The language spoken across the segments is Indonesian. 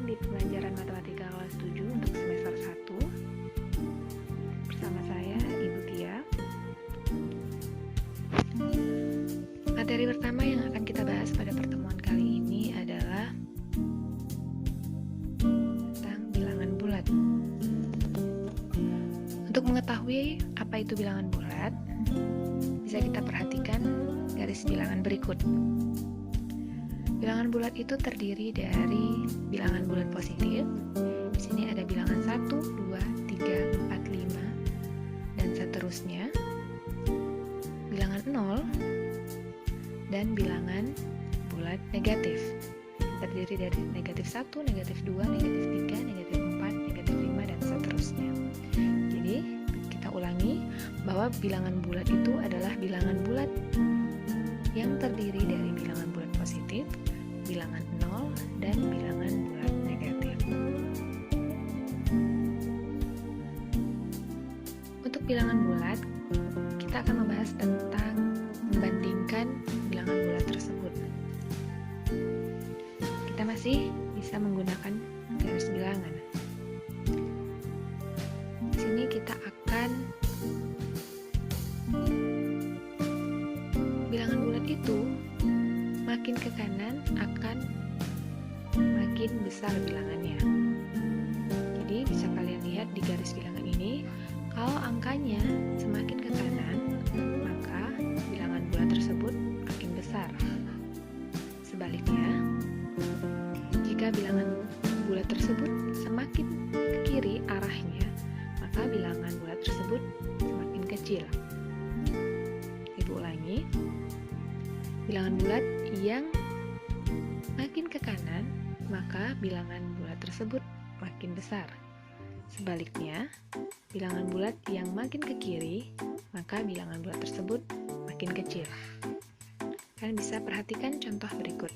di pembelajaran matematika kelas 7 untuk semester 1 bersama saya, Ibu Tia. Materi pertama yang akan kita bahas pada pertemuan kali ini adalah tentang bilangan bulat. Untuk mengetahui apa itu bilangan bulat, bisa kita perhatikan garis bilangan berikut. Bilangan bulat itu terdiri dari bilangan bulat positif. Di sini ada bilangan 1, 2, 3, 4, 5, dan seterusnya. Bilangan 0 dan bilangan bulat negatif. Terdiri dari negatif 1, negatif 2, negatif 3, negatif 4, negatif 5, dan seterusnya. Jadi, kita ulangi bahwa bilangan bulat itu adalah bilangan bulat yang terdiri dari bilangan bulat positif, bilangan 0, dan bilangan bulat negatif. Untuk bilangan bulat, kita akan membahas tentang membandingkan bilangan bulat tersebut. Kita masih bisa menggunakan garis bilangan. Di sini kita akan bilangan bulat itu makin ke kanan akan makin besar bilangannya. Jadi bisa kalian lihat di garis bilangan ini, kalau angkanya semakin ke kanan, maka bilangan bulat tersebut makin besar. Sebaliknya, jika bilangan bulat tersebut semakin ke kiri arahnya, maka bilangan bulat tersebut semakin kecil. Ibu ulangi, bilangan bulat yang makin ke kanan, maka bilangan bulat tersebut makin besar. Sebaliknya, bilangan bulat yang makin ke kiri, maka bilangan bulat tersebut makin kecil. Kalian bisa perhatikan contoh berikut.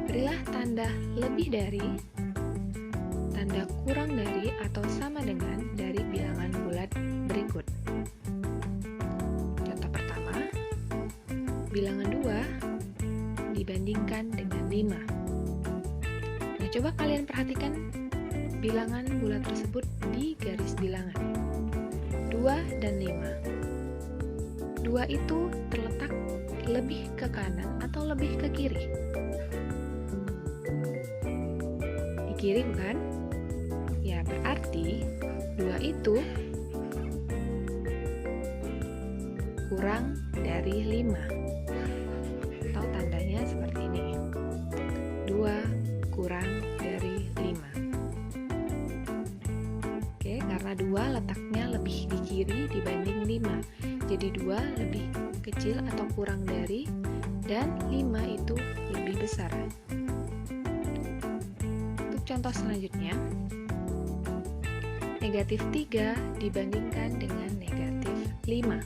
Berilah tanda lebih dari, tanda kurang dari, atau sama dengan dari bilangan bulat berikut. Contoh pertama, bilangan 2 dibandingkan dengan 5. Nah, coba kalian perhatikan bilangan bulat tersebut di garis bilangan 2 dan 5. 2 itu terletak lebih ke kanan atau lebih ke kiri? Di kiri bukan? Ya, berarti 2 itu kurang dari 5. Atau tandanya seperti ini. 2 kurang dari 5. Oke, karena 2 letaknya lebih di kiri dibanding 5. Jadi 2 lebih kecil atau kurang dari, dan 5 itu lebih besar. Untuk contoh selanjutnya, negatif 3 dibandingkan dengan negatif 5.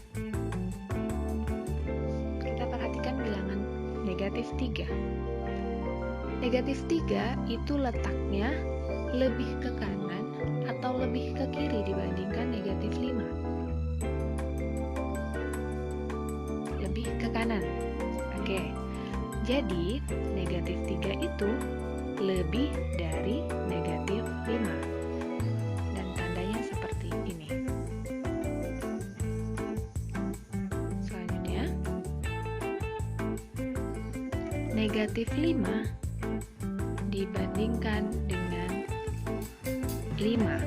Kita perhatikan bilangan negatif 3. Negatif 3 itu letaknya lebih ke kanan atau lebih ke kiri dibandingkan negatif 5. Lebih ke kanan. Oke. Jadi, negatif 3 itu lebih dari negatif 5. Dan tandanya seperti ini. Selanjutnya, negatif 5 dibandingkan dengan 5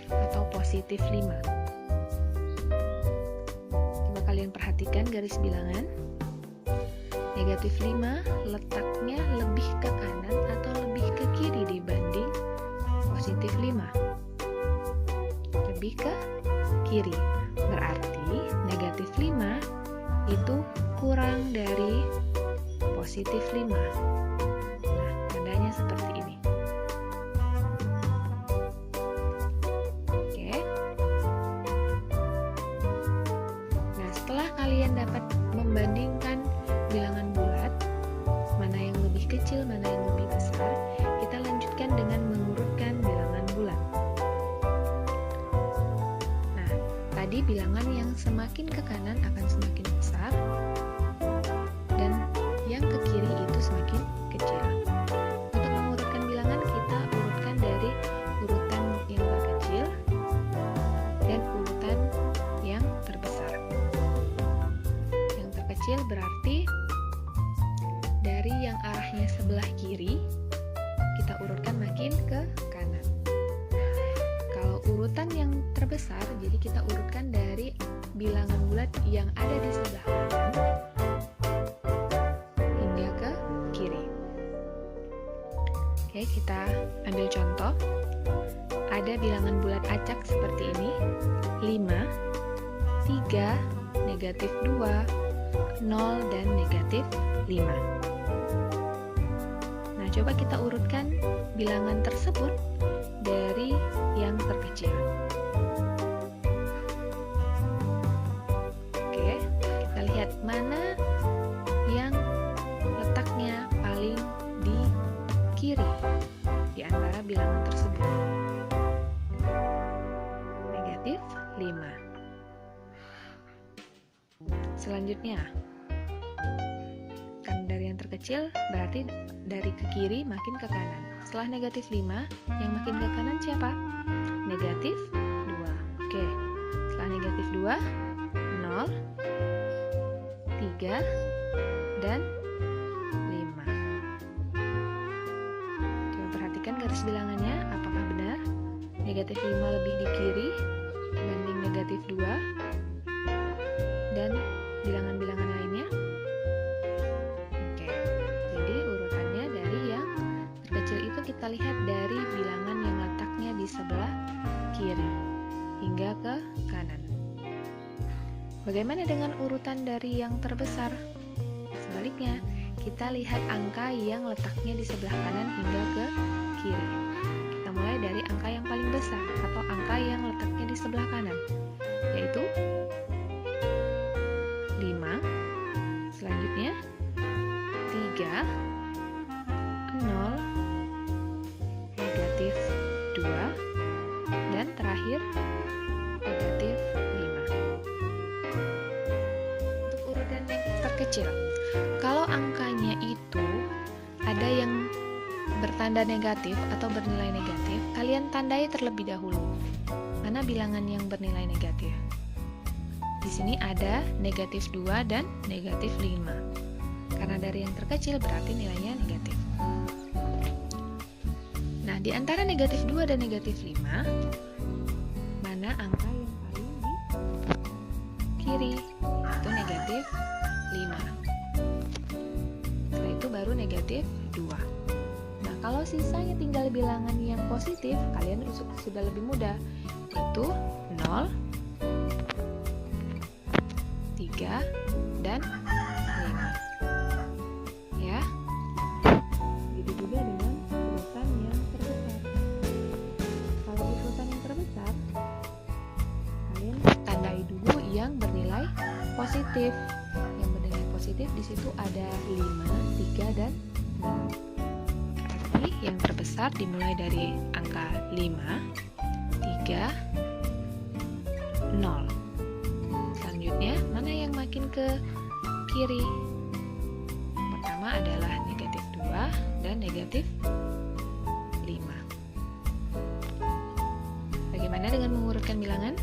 atau positif 5. Coba kalian perhatikan garis bilangan. Negatif 5 letaknya lebih ke kanan atau lebih ke kiri dibanding positif 5. Lebih ke kiri. Berarti negatif 5 itu kurang dari positif 5. Nah, tandanya seperti ini. Oke. Nah, setelah kalian dapat membandingkan bilangan bulat, mana yang lebih kecil, mana yang lebih besar, kita lanjutkan dengan mengurutkan bilangan bulat. Nah, tadi bilangan yang semakin ke kanan akan semakin besar, dan yang semakin ke kiri itu semakin kecil. Untuk mengurutkan bilangan, kita urutkan dari urutan yang terkecil dan urutan yang terbesar. Yang terkecil berarti dari yang arahnya sebelah kiri, kita urutkan makin ke kanan. Kalau urutan yang terbesar, jadi kita urutkan dari bilangan bulat yang ada di sebelah kanan hingga ke kiri. Oke, kita ambil contoh. Ada bilangan bulat acak seperti ini: 5, 3, negatif 2, 0, dan negatif 5. Nah, coba kita urutkan bilangan tersebut dari yang terkecil. Oke, kita lihat mana yang letaknya paling di kiri di antara bilangan tersebut. Negatif 5. Selanjutnya, kan dari yang terkecil berarti dari ke kiri makin ke kanan. Setelah negatif 5, yang makin ke kanan siapa? Negatif 2. Oke, setelah negatif 2, 0, 3, dan 5. Coba perhatikan garis bilangannya, apakah benar? Negatif 5 lebih di kiri dibanding negatif 2 dan bilangan-bilangan lainnya. Oke, jadi urutannya dari yang terkecil itu kita lihat dari bilangan yang letaknya di sebelah kiri hingga ke kanan. Bagaimana dengan urutan dari yang terbesar? Sebaliknya, kita lihat angka yang letaknya di sebelah kanan hingga ke kiri. Kita mulai dari angka yang paling besar atau angka yang letaknya di sebelah kanan, yaitu 5. Selanjutnya 3, 0, negatif 2, dan terakhir negatif 5. Untuk urutan yang terkecil, kalau angkanya itu ada yang bertanda negatif atau bernilai negatif, kalian tandai terlebih dahulu mana bilangan yang bernilai negatif. Di sini ada negatif 2 dan negatif 5. Karena dari yang terkecil berarti nilainya negatif. Nah, di antara negatif 2 dan negatif 5, mana angka yang paling di kiri? Yaitu negatif 5. Setelah itu baru negatif 2. Nah, kalau sisanya tinggal bilangan yang positif, kalian sudah lebih mudah, yaitu 0, 3, dan 5. Ya. Begitu juga dengan urutan yang terbesar. Kalau urutan yang terbesar, kalian tandai dulu yang bernilai positif. Yang bernilai positif di situ ada 5, 3, dan 0. Berarti yang terbesar dimulai dari angka 5, 3, 0. Selanjutnya, mana yang makin ke kiri? Pertama adalah negatif 2 dan negatif 5. Bagaimana dengan mengurutkan bilangan?